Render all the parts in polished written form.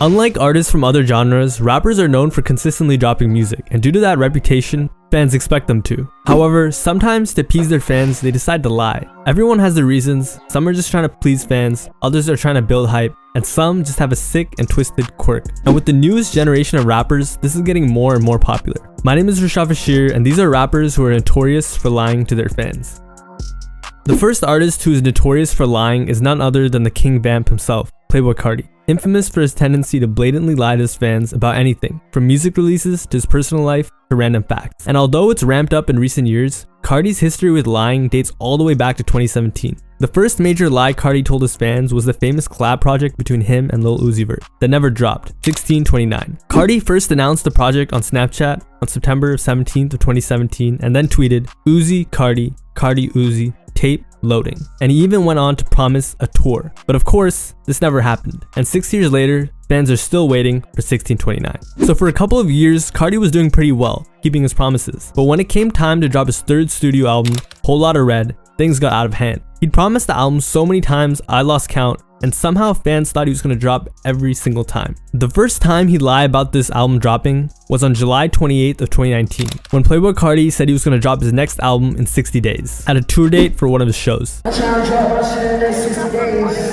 Unlike artists from other genres, rappers are known for consistently dropping music, and due to that reputation, fans expect them to. However, sometimes to appease their fans, they decide to lie. Everyone has their reasons. Some are just trying to please fans, others are trying to build hype, and some just have a sick and twisted quirk. And with the newest generation of rappers, this is getting more and more popular. My name is Rashad Bashir, and these are rappers who are notorious for lying to their fans. The first artist who is notorious for lying is none other than the King Vamp himself, Playboi Cardi. Infamous for his tendency to blatantly lie to his fans about anything, from music releases to his personal life to random facts. And although it's ramped up in recent years, Cardi's history with lying dates all the way back to 2017. The first major lie Cardi told his fans was the famous collab project between him and Lil Uzi Vert that never dropped, 1629. Cardi first announced the project on Snapchat on September 17th of 2017 and then tweeted, "Uzi, Cardi, Cardi Uzi, tape loading." And he even went on to promise a tour. But of course, this never happened. And 6 years later, fans are still waiting for 1629. So for a couple of years, Cardi was doing pretty well, keeping his promises. But when it came time to drop his third studio album, Whole Lotta Red, things got out of hand. He'd promised the album so many times, I lost count, and somehow fans thought he was going to drop every single time. The first time he lied about this album dropping was on July 28th of 2019, when Playboi Cardi said he was going to drop his next album in 60 days, at a tour date for one of his shows. I'm trying to drop my shit in the next 60 days.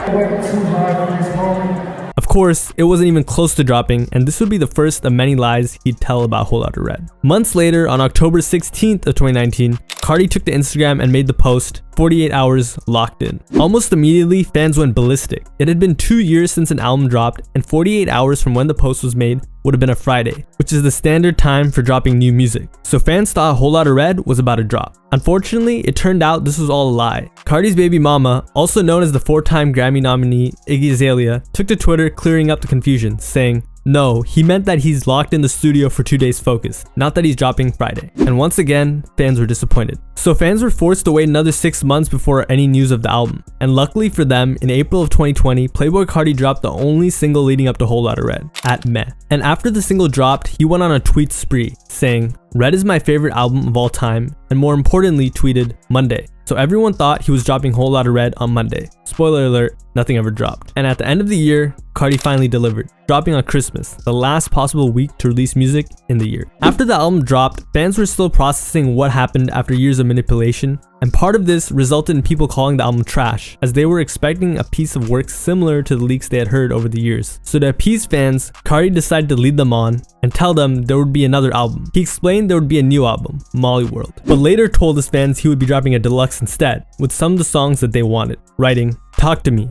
I worked too hard for this moment. Of course, it wasn't even close to dropping, and this would be the first of many lies he'd tell about Whole Lotta Red. Months later, on October 16th of 2019, Cardi took to Instagram and made the post, 48 hours locked in. Almost immediately, fans went ballistic. It had been 2 years since an album dropped, and 48 hours from when the post was made would have been a Friday, which is the standard time for dropping new music. So fans thought Whole Lotta Red was about to drop. Unfortunately, it turned out this was all a lie. Cardi's baby mama, also known as the 4-time Grammy nominee Iggy Azalea, took to Twitter clearing up the confusion, saying, "No, he meant that he's locked in the studio for 2 days focused, not that he's dropping Friday." And once again, fans were disappointed. So fans were forced to wait another 6 months before any news of the album. And luckily for them, in April of 2020, Playboi Cardi dropped the only single leading up to Whole Lotta Red, At Meh. And after the single dropped, he went on a tweet spree, saying, "Red is my favorite album of all time," and more importantly tweeted, "Monday." So everyone thought he was dropping Whole Lotta Red on Monday. Spoiler alert, nothing ever dropped. And at the end of the year, Cardi finally delivered, dropping on Christmas, the last possible week to release music in the year. After the album dropped, fans were still processing what happened after years of manipulation, and part of this resulted in people calling the album trash, as they were expecting a piece of work similar to the leaks they had heard over the years. So to appease fans, Cardi decided to lead them on and tell them there would be another album. He explained there would be a new album, Molly World, but later told his fans he would be dropping a deluxe instead, with some of the songs that they wanted, writing, "Talk to me, ?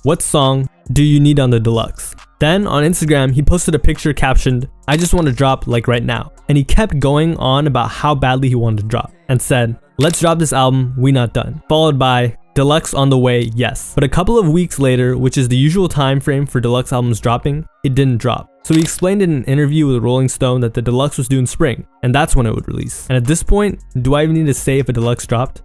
What song do you need on the deluxe?" Then on Instagram, he posted a picture captioned, "I just want to drop like right now." And he kept going on about how badly he wanted to drop and said, "Let's drop this album, we not done." Followed by, "Deluxe on the way, yes." But a couple of weeks later, which is the usual time frame for deluxe albums dropping, it didn't drop. So he explained in an interview with Rolling Stone that the deluxe was due in spring, and that's when it would release. And at this point, do I even need to say if a deluxe dropped?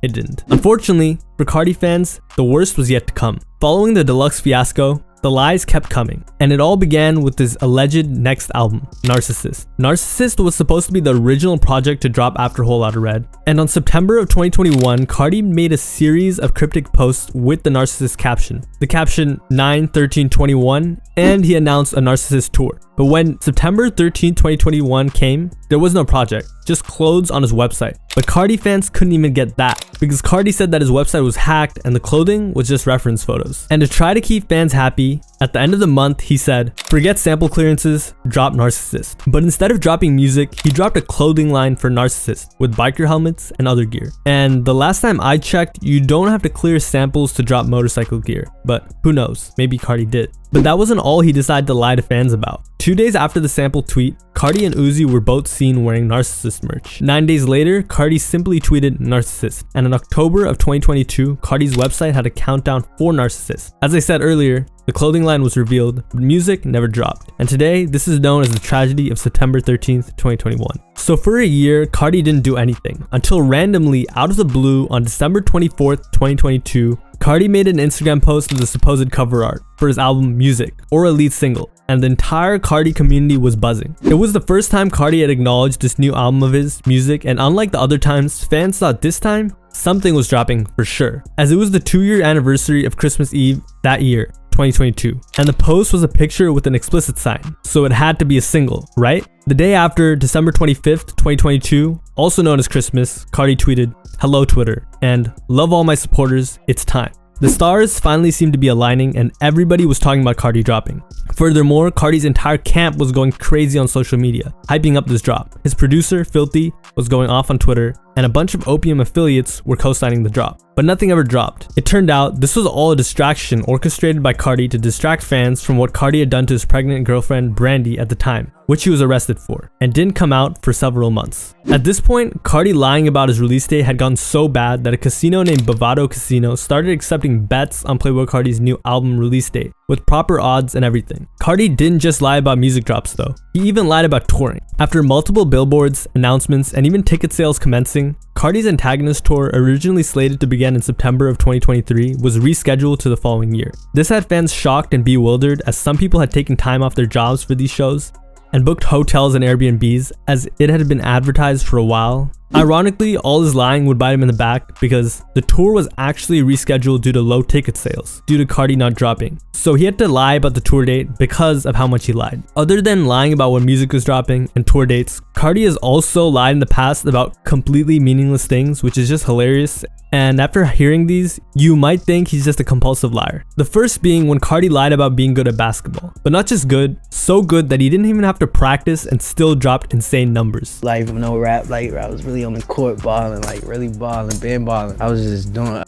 It didn't. Unfortunately, for Cardi fans, the worst was yet to come. Following the deluxe fiasco, the lies kept coming, and it all began with his alleged next album, Narcissist. Narcissist was supposed to be the original project to drop after Whole Lotta Red, and on September of 2021, Cardi made a series of cryptic posts with the Narcissist caption. The caption 9/13/21, and he announced a Narcissist tour. But when September 13, 2021 came, there was no project, just clothes on his website. But Cardi fans couldn't even get that, because Cardi said that his website was hacked and the clothing was just reference photos. And to try to keep fans happy, at the end of the month, he said, "Forget sample clearances, drop Narcissist." But instead of dropping music, he dropped a clothing line for Narcissist with biker helmets and other gear. And the last time I checked, you don't have to clear samples to drop motorcycle gear. But who knows, maybe Cardi did. But that wasn't all he decided to lie to fans about. 2 days after the sample tweet, Cardi and Uzi were both seen wearing Narcissist merch. 9 days later, Cardi simply tweeted Narcissist. And in October of 2022, Cardi's website had a countdown for Narcissist. As I said earlier, the clothing line was revealed, but music never dropped. And today, this is known as the tragedy of September 13th, 2021. So for a year, Cardi didn't do anything, until randomly, out of the blue, on December 24th, 2022, Cardi made an Instagram post of the supposed cover art for his album Music, or a lead single, and the entire Cardi community was buzzing. It was the first time Cardi had acknowledged this new album of his, Music, and unlike the other times, fans thought this time something was dropping for sure, as it was the 2-year anniversary of Christmas Eve that year, 2022. And the post was a picture with an explicit sign, so it had to be a single, right? The day after, December 25th, 2022, also known as Christmas, Cardi tweeted, "Hello Twitter," and "Love all my supporters, it's time." The stars finally seemed to be aligning and everybody was talking about Cardi dropping. Furthermore, Cardi's entire camp was going crazy on social media, hyping up this drop. His producer, Filthy, was going off on Twitter, and a bunch of Opium affiliates were co-signing the drop. But nothing ever dropped. It turned out this was all a distraction orchestrated by Cardi to distract fans from what Cardi had done to his pregnant girlfriend Brandy at the time, which he was arrested for, and didn't come out for several months. At this point, Cardi lying about his release date had gone so bad that a casino named Bovado Casino started accepting bets on Playboi Cardi's new album release date, with proper odds and everything. Cardi didn't just lie about music drops though, he even lied about touring. After multiple billboards, announcements, and even ticket sales commencing, Cardi's Antagonist tour, originally slated to begin in September of 2023, was rescheduled to the following year. This had fans shocked and bewildered, as some people had taken time off their jobs for these shows and booked hotels and Airbnbs as it had been advertised for a while. Ironically, all his lying would bite him in the back because the tour was actually rescheduled due to low ticket sales, due to Cardi not dropping. So he had to lie about the tour date because of how much he lied. Other than lying about when music was dropping and tour dates, Cardi has also lied in the past about completely meaningless things, which is just hilarious. And after hearing these, you might think he's just a compulsive liar. The first being when Cardi lied about being good at basketball. But not just good, so good that he didn't even have to practice and still dropped insane numbers. Like, no rap, like, I was really on the court balling, like, really balling, been balling. I was just doing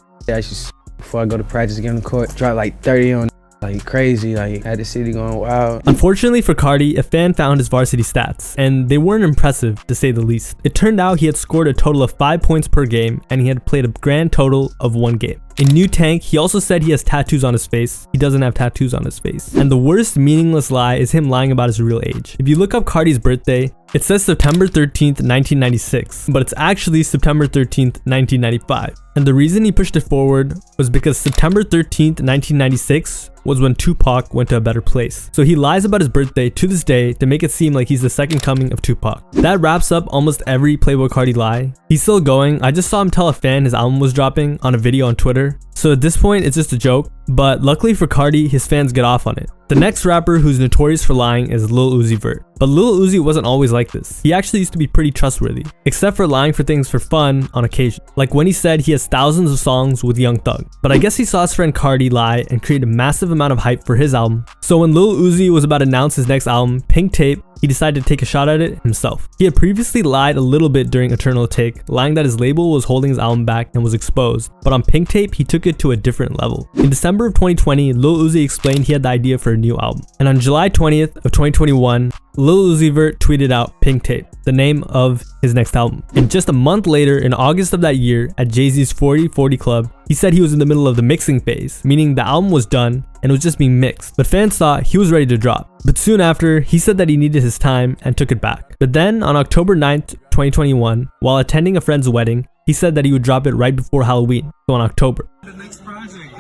before I go to practice, get on the court, drop like 30 on like crazy, like had the city going wild. Unfortunately for Cardi, a fan found his varsity stats, and they weren't impressive to say the least. It turned out he had scored a total of 5 points per game, and he had played a grand total of 1 game. In New Tank, he also said he has tattoos on his face. He doesn't have tattoos on his face. And the worst meaningless lie is him lying about his real age. If you look up Cardi's birthday, it says September 13th, 1996, but it's actually September 13th, 1995. And the reason he pushed it forward was because September 13th, 1996 was when Tupac went to a better place. So he lies about his birthday to this day to make it seem like he's the second coming of Tupac. That wraps up almost every Playboi Cardi lie. He's still going. I just saw him tell a fan his album was dropping on a video on Twitter. So at this point, it's just a joke, but luckily for Cardi, his fans get off on it. The next rapper who's notorious for lying is Lil Uzi Vert. But Lil Uzi wasn't always like this. He actually used to be pretty trustworthy, except for lying for things for fun on occasion. Like when he said he has thousands of songs with Young Thug. But I guess he saw his friend Cardi lie and create a massive amount of hype for his album. So when Lil Uzi was about to announce his next album, Pink Tape, he decided to take a shot at it himself. He had previously lied a little bit during Eternal Take, lying that his label was holding his album back and was exposed, but on Pink Tape, he took it to a different level. In December of 2020, Lil Uzi explained he had the idea for a new album. And on July 20th of 2021, Lil Uzi Vert tweeted out Pink Tape, the name of his next album. And just a month later, in August of that year, at Jay-Z's 40/40 Club, he said he was in the middle of the mixing phase, meaning the album was done and it was just being mixed. But fans thought he was ready to drop. But soon after, he said that he needed his time and took it back. But then on October 9th, 2021, while attending a friend's wedding, he said that he would drop it right before Halloween, so in October. The next project,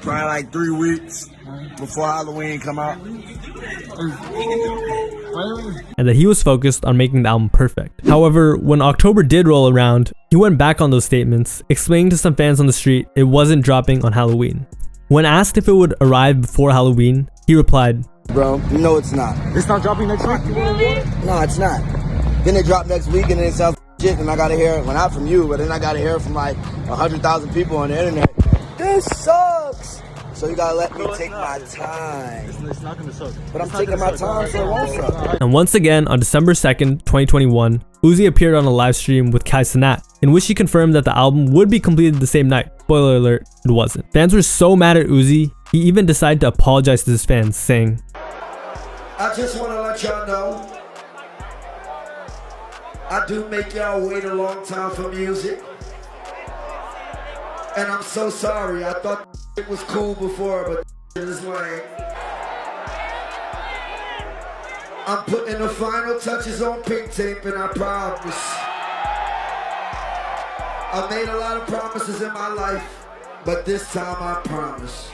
probably like 3 weeks before Halloween come out. And that he was focused on making the album perfect. However, when October did roll around, he went back on those statements, explaining to some fans on the street it wasn't dropping on Halloween. When asked if it would arrive before Halloween, he replied, "Bro, no it's not. It's not dropping next week? No, it's not. Then it dropped next week and then it sounds shit and I gotta hear it, well not from you, but then I gotta hear it from like 100,000 people on the internet. This sucks. So you gotta let me take my time. It's not gonna suck. But I'm taking my time so it won't suck." And once again, on December 2nd, 2021, Uzi appeared on a live stream with Kai Cenat, in which he confirmed that the album would be completed the same night. Spoiler alert, it wasn't. Fans were so mad at Uzi, he even decided to apologize to his fans, saying, I just want to let y'all know, I do make y'all wait a long time for music. And I'm so sorry, I thought it was cool before, but it is lame. I'm putting the final touches on Pink Tape and I promise. I made a lot of promises in my life, but this time I promise.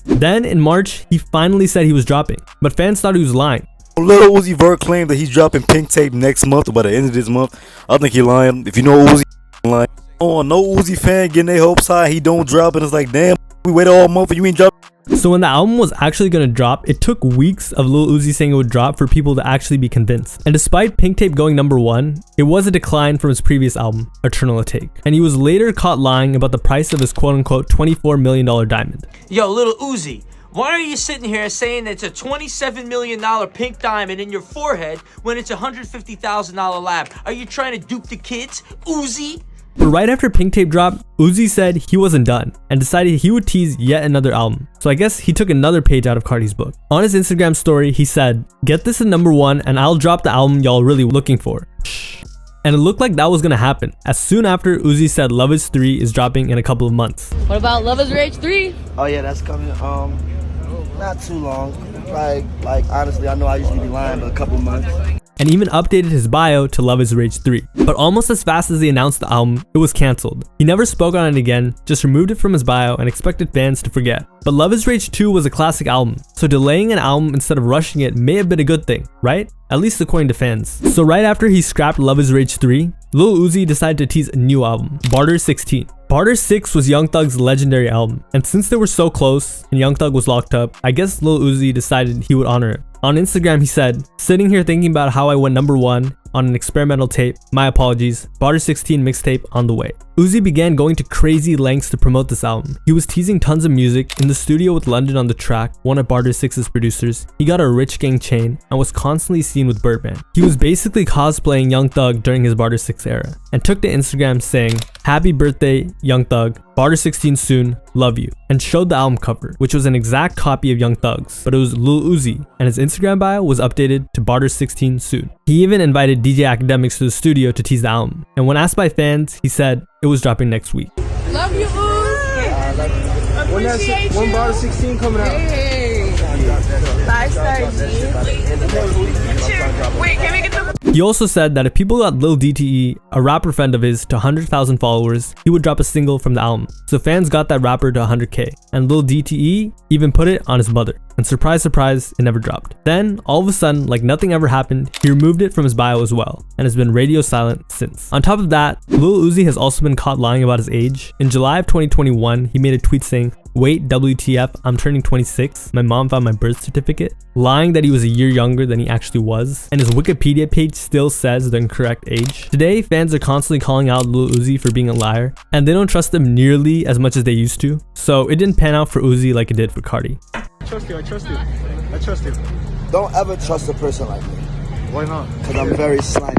Then in March, he finally said he was dropping, but fans thought he was lying. Lil Uzi Vert claimed that he's dropping Pink Tape next month or by the end of this month. I think he's lying. If you know Uzi, lying. Oh, no Uzi fan getting their hopes high. He don't drop, and it's like, damn, we waited all month and you ain't drop. So when the album was actually gonna drop, it took weeks of Lil Uzi saying it would drop for people to actually be convinced. And despite Pink Tape going #1, it was a decline from his previous album, Eternal Take. And he was later caught lying about the price of his quote-unquote $24 million diamond. Yo, Lil Uzi, why are you sitting here saying it's a $27 million pink diamond in your forehead when it's a $150,000 lab? Are you trying to dupe the kids, Uzi? But right after Pink Tape dropped, Uzi said he wasn't done and decided he would tease yet another album. So I guess he took another page out of Cardi's book. On his Instagram story, he said, "Get this in #1 and I'll drop the album y'all really looking for." And it looked like that was gonna happen, as soon after Uzi said Love Is 3 is dropping in a couple of months. What about Love Is Rage 3? Oh yeah, that's coming. Not too long. Like honestly, I know I usually be lying, but a couple months. And even updated his bio to Love Is Rage 3. But almost as fast as he announced the album, it was cancelled. He never spoke on it again, just removed it from his bio and expected fans to forget. But Love Is Rage 2 was a classic album, so delaying an album instead of rushing it may have been a good thing, right? At least according to fans. So right after he scrapped Love Is Rage 3, Lil Uzi decided to tease a new album, Barter 16. Barter 6 was Young Thug's legendary album, and since they were so close and Young Thug was locked up, I guess Lil Uzi decided he would honor it. On Instagram, he said, "Sitting here thinking about how I went #1 on an experimental tape. My apologies. Barter 16 mixtape on the way." Uzi began going to crazy lengths to promote this album. He was teasing tons of music, in the studio with London on the track, one of Barter 6's producers. He got a Rich Gang chain and was constantly seen with Birdman. He was basically cosplaying Young Thug during his Barter 6 era, and took to Instagram saying, "Happy birthday, Young Thug. Barter 16 soon, love you," and showed the album cover, which was an exact copy of Young Thug's, but it was Lil Uzi, and his Instagram bio was updated to Barter 16 soon. He even invited DJ Academics to the studio to tease the album, and when asked by fans, he said it was dropping next week. Love you, Uzi. Appreciate you. When Barter 16 coming out? Hey. 5-star G. Wait, can we get the... He also said that if people got Lil DTE, a rapper friend of his, to 100,000 followers, he would drop a single from the album. So fans got that rapper to 100K, and Lil DTE even put it on his mother. And surprise, surprise, it never dropped. Then, all of a sudden, like nothing ever happened, he removed it from his bio as well, and has been radio silent since. On top of that, Lil Uzi has also been caught lying about his age. In July of 2021, he made a tweet saying, "Wait, WTF, I'm turning 26. My mom found my birth certificate," lying that he was a year younger than he actually was, and his Wikipedia page still says the incorrect age. Today, fans are constantly calling out Lil Uzi for being a liar, and they don't trust him nearly as much as they used to, so it didn't pan out for Uzi like it did for Cardi. I trust you. Don't ever trust a person like me. Why not? Because I'm very slimy.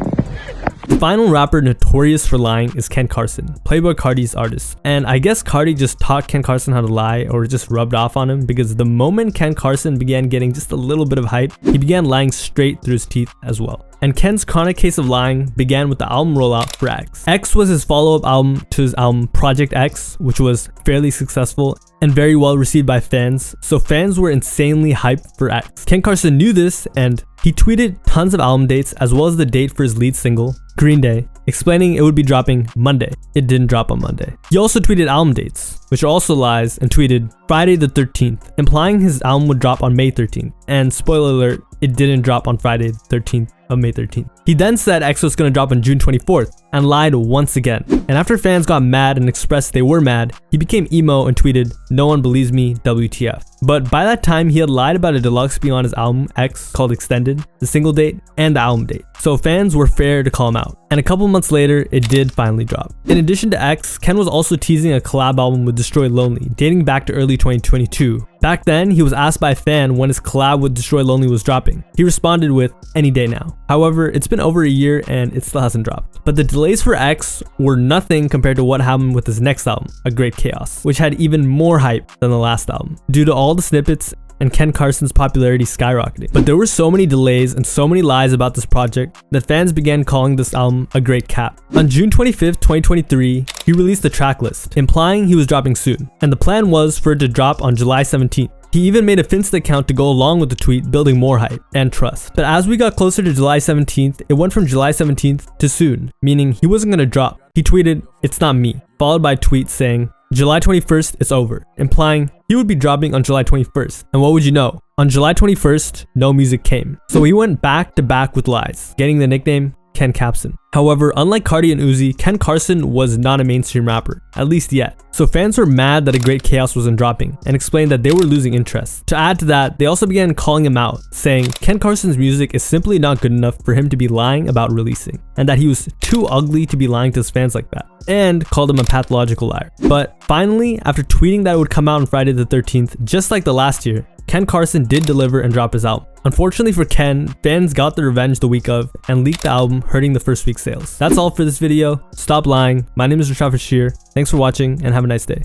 The final rapper notorious for lying is Ken Carson, Playboi Cardi's artist. And I guess Cardi just taught Ken Carson how to lie, or just rubbed off on him, because the moment Ken Carson began getting just a little bit of hype, he began lying straight through his teeth as well. And Ken's chronic case of lying began with the album rollout for X. X was his follow-up album to his album Project X, which was fairly successful and very well received by fans, so fans were insanely hyped for X. Ken Carson knew this, and he tweeted tons of album dates as well as the date for his lead single, Green Day, explaining it would be dropping Monday. It didn't drop on Monday. He also tweeted album dates, which are also lies, and tweeted Friday the 13th, implying his album would drop on May 13th. And spoiler alert, it didn't drop on Friday the 13th of May 13th. He then said X was going to drop on June 24th and lied once again. And after fans got mad and expressed they were mad, he became emo and tweeted, "No one believes me, WTF." But by that time, he had lied about a deluxe being on his album X called Extended, the single date, and the album date. So fans were fair to call him out. And a couple months later, it did finally drop. In addition to X, Ken was also teasing a collab album with Destroy Lonely, dating back to early 2022. Back then, he was asked by a fan when his collab with Destroy Lonely was dropping. He responded with, "Any day now." However, it's been over a year and it still hasn't dropped. But the delays for X were nothing compared to what happened with his next album, A Great Chaos, which had even more hype than the last album, due to all the snippets and Ken Carson's popularity skyrocketing. But there were so many delays and so many lies about this project that fans began calling this album a great cap. On June 25th, 2023, he released a track list, implying he was dropping soon, and the plan was for it to drop on July 17th. He even made a Finsta account to go along with the tweet, building more hype and trust. But as we got closer to July 17th, it went from July 17th to soon, meaning he wasn't gonna drop. He tweeted, "It's not me," followed by a tweet saying, "July 21st, it's over," implying he would be dropping on July 21st. And what would you know? On July 21st, no music came. So he went back to back with lies, getting the nickname Ken Capson. However, unlike Cardi and Uzi, Ken Carson was not a mainstream rapper, at least yet. So fans were mad that A Great Chaos wasn't dropping, and explained that they were losing interest. To add to that, they also began calling him out, saying Ken Carson's music is simply not good enough for him to be lying about releasing, and that he was too ugly to be lying to his fans like that, and called him a pathological liar. But finally, after tweeting that it would come out on Friday the 13th, just like the last year, Ken Carson did deliver and drop his album. Unfortunately for Ken, fans got their revenge the week of and leaked the album, hurting the first week's sales. That's all for this video. Stop lying. My name is Rashad Fashir. Thanks for watching and have a nice day.